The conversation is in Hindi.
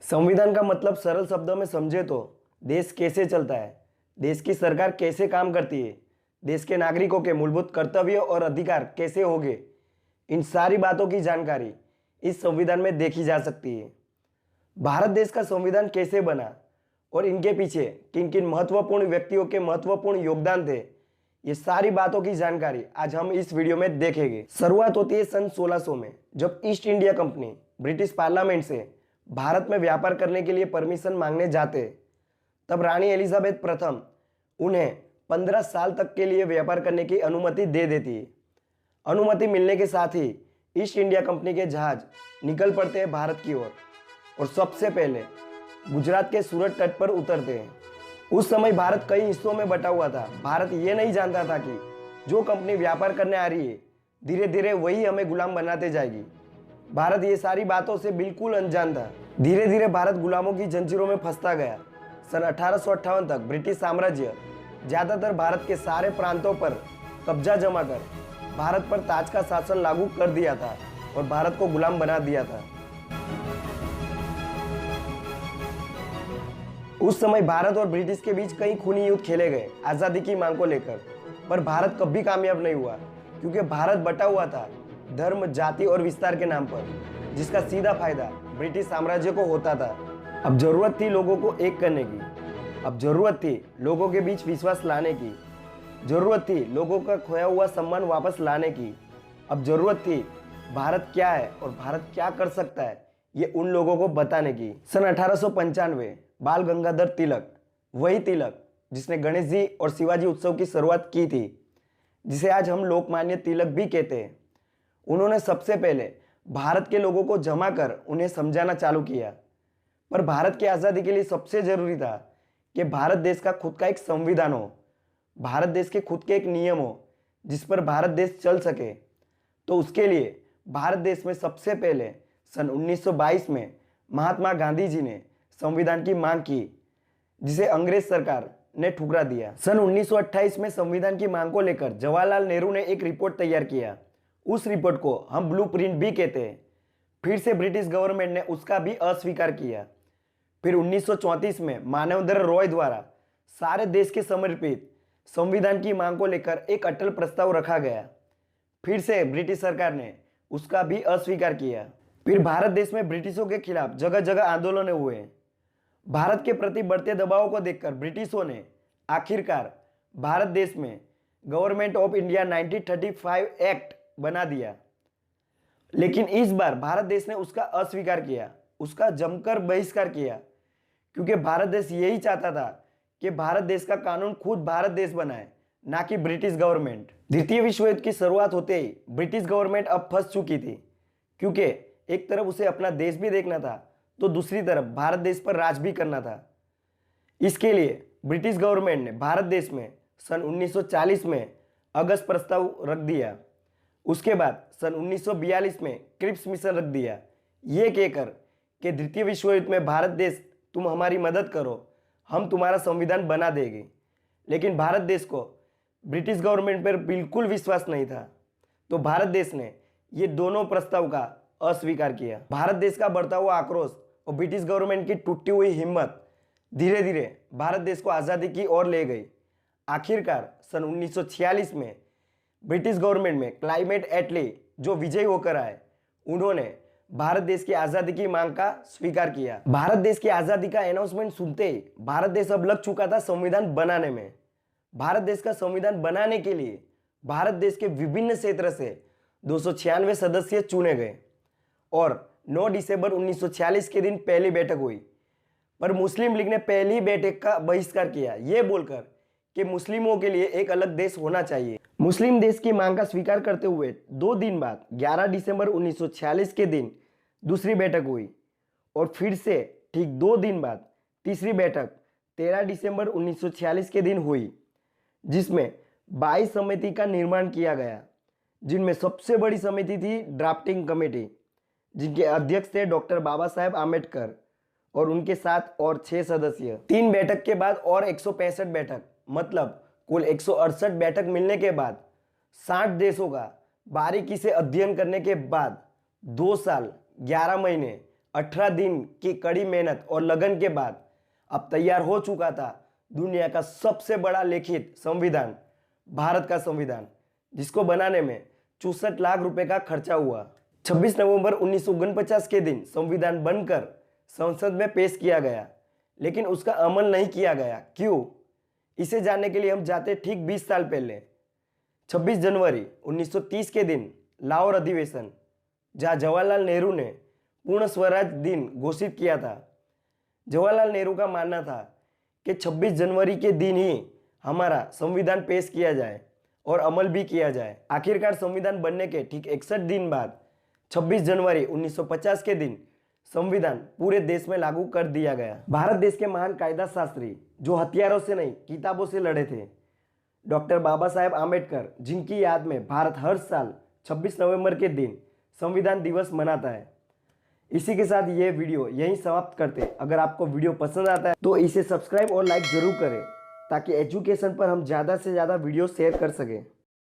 संविधान का मतलब सरल शब्दों में समझे तो देश कैसे चलता है, देश की सरकार कैसे काम करती है, देश के नागरिकों के मूलभूत कर्तव्य और अधिकार कैसे होंगे, इन सारी बातों की जानकारी इस संविधान में देखी जा सकती है। भारत देश का संविधान कैसे बना और इनके पीछे किन किन महत्वपूर्ण व्यक्तियों के महत्वपूर्ण योगदान थे, ये सारी बातों की जानकारी आज हम इस वीडियो में देखेंगे। शुरुआत होती है सन 1600 में, जब east India company British parliament से भारत में व्यापार करने के लिए परमिशन मांगने जाते। तब रानी एलिजाबेथ प्रथम उन्हें 15 साल तक के लिए व्यापार करने की अनुमति दे देती है। अनुमति मिलने के साथ ही ईस्ट इंडिया कंपनी के जहाज निकल पड़ते हैं भारत की ओर और सबसे पहले गुजरात के सूरत तट पर उतरते हैं। उस समय भारत कई हिस्सों में बटा हुआ था। भारत ये नहीं जानता था कि जो कंपनी व्यापार करने आ रही है धीरे धीरे वही हमें गुलाम बनाते जाएगी। भारत ये सारी बातों से बिल्कुल अनजान था। धीरे धीरे भारत गुलामों की जंजीरों में फंसता गया। सन 1858 तक ब्रिटिश साम्राज्य ज्यादातर भारत के सारे प्रांतों पर कब्जा जमा कर भारत पर ताज का शासन लागू कर दिया था और भारत को गुलाम बना दिया था। उस समय भारत और ब्रिटिश के बीच कई खूनी युद्ध खेले गए आजादी की मांग को लेकर, पर भारत कभी कामयाब नहीं हुआ क्योंकि भारत बटा हुआ था धर्म, जाति और विस्तार के नाम पर, जिसका सीधा फायदा ब्रिटिश साम्राज्य को होता था। अब जरूरत थी लोगों को एक करने की, अब जरूरत थी लोगों के बीच विश्वास लाने की, जरूरत थी लोगों का खोया हुआ सम्मान वापस लाने की। अब जरूरत थी भारत क्या है और भारत क्या कर सकता है ये उन लोगों को बताने की। सन 1895 बाल गंगाधर तिलक, वही तिलक जिसने गणेश जी और शिवाजी उत्सव की शुरुआत की थी, जिसे आज हम लोकमान्य तिलक भी कहते हैं, उन्होंने सबसे पहले भारत के लोगों को जमा कर उन्हें समझाना चालू किया। पर भारत की आज़ादी के लिए सबसे जरूरी था कि भारत देश का खुद का एक संविधान हो, भारत देश के खुद के एक नियम हो जिस पर भारत देश चल सके। तो उसके लिए भारत देश में सबसे पहले सन 1922 में महात्मा गांधी जी ने संविधान की मांग की, जिसे अंग्रेज सरकार ने ठुकरा दिया। सन 1928 में संविधान की मांग को लेकर जवाहरलाल नेहरू ने एक रिपोर्ट तैयार किया। उस रिपोर्ट को हम ब्लूप्रिंट भी कहते हैं। फिर से ब्रिटिश गवर्नमेंट ने उसका भी अस्वीकार किया। फिर 1934 में मानवेंद्र रॉय द्वारा सारे देश के समर्पित संविधान की मांग को लेकर एक अटल प्रस्ताव रखा गया। फिर से ब्रिटिश सरकार ने उसका भी अस्वीकार किया। फिर भारत देश में ब्रिटिशों के खिलाफ जगह जगह आंदोलन हुए। भारत के प्रति बढ़ते दबाव को देखकर ब्रिटिशों ने आखिरकार भारत देश में गवर्नमेंट ऑफ इंडिया 1935 एक्ट बना दिया। लेकिन इस बार भारत देश ने उसका अस्वीकार किया, उसका जमकर बहिष्कार किया, क्योंकि भारत देश यही चाहता था कि भारत देश का कानून खुद भारत देश बनाए, ना कि ब्रिटिश गवर्नमेंट। द्वितीय विश्व युद्ध की शुरुआत होते ही ब्रिटिश गवर्नमेंट अब फंस चुकी थी, क्योंकि एक तरफ उसे अपना देश भी देखना था तो दूसरी तरफ भारत देश पर राज भी करना था। इसके लिए ब्रिटिश गवर्नमेंट ने भारत देश में सन 1940 में अगस्त प्रस्ताव रख दिया। उसके बाद सन 1942 में क्रिप्स मिशन रख दिया, ये कहकर कि द्वितीय विश्व युद्ध में भारत देश तुम हमारी मदद करो, हम तुम्हारा संविधान बना देंगे। लेकिन भारत देश को ब्रिटिश गवर्नमेंट पर बिल्कुल विश्वास नहीं था, तो भारत देश ने ये दोनों प्रस्ताव का अस्वीकार किया। भारत देश का बढ़ता हुआ आक्रोश और ब्रिटिश गवर्नमेंट की टूटी हुई हिम्मत धीरे धीरे भारत देश को आज़ादी की ओर ले गई। आखिरकार सन 1946 में ब्रिटिश गवर्नमेंट में क्लाइमेट एटली जो विजयी होकर आए, उन्होंने भारत देश की आज़ादी की मांग का स्वीकार किया। भारत देश की आज़ादी का अनाउंसमेंट सुनते ही भारत देश अब लग चुका था संविधान बनाने में। भारत देश का संविधान बनाने के लिए भारत देश के विभिन्न क्षेत्र से 296 सदस्य चुने गए और 9 दिसंबर 1946 के दिन पहली बैठक हुई। पर मुस्लिम लीग ने पहली बैठक का बहिष्कार किया, ये बोलकर कि मुस्लिमों के लिए एक अलग देश होना चाहिए। मुस्लिम देश की मांग का स्वीकार करते हुए 2 दिन बाद 11 दिसंबर 1946 के दिन दूसरी बैठक हुई और फिर से ठीक 2 दिन बाद तीसरी बैठक 13 दिसंबर 1946 के दिन हुई, जिसमें 22 समिति का निर्माण किया गया, जिनमें सबसे बड़ी समिति थी ड्राफ्टिंग कमेटी, जिनके अध्यक्ष थे डॉक्टर बाबा साहेब आम्बेडकर और उनके साथ और 6 सदस्य। 3 बैठक के बाद और 165 बैठक, मतलब कुल 168 बैठक मिलने के बाद 60 देशों का बारीकी से अध्ययन करने के बाद 2 साल 11 महीने 18 दिन की कड़ी मेहनत और लगन के बाद अब तैयार हो चुका था दुनिया का सबसे बड़ा लिखित संविधान, भारत का संविधान, जिसको बनाने में 64 लाख रुपए का खर्चा हुआ। 26 नवंबर 1949 के दिन संविधान बनकर संसद में पेश किया गया, लेकिन उसका अमल नहीं किया गया। क्यों? इसे जानने के लिए हम जाते ठीक 20 साल पहले। 26 जनवरी 1930 के दिन लाहौर अधिवेशन, जहां जवाहरलाल नेहरू ने पूर्ण स्वराज दिन घोषित किया था। जवाहरलाल नेहरू का मानना था कि 26 जनवरी के दिन ही हमारा संविधान पेश किया जाए और अमल भी किया जाए। आखिरकार संविधान बनने के ठीक 61 दिन बाद 26 जनवरी 1950 के दिन संविधान पूरे देश में लागू कर दिया गया। भारत देश के महान कायदा शास्त्री जो हथियारों से नहीं किताबों से लड़े थे, डॉक्टर बाबा साहेब आम्बेडकर, जिनकी याद में भारत हर साल 26 नवंबर के दिन संविधान दिवस मनाता है। इसी के साथ ये वीडियो यहीं समाप्त करते। अगर आपको वीडियो पसंद आता है तो इसे सब्सक्राइब और लाइक जरूर करें, ताकि एजुकेशन पर हम ज़्यादा से ज़्यादा वीडियो शेयर कर सकें।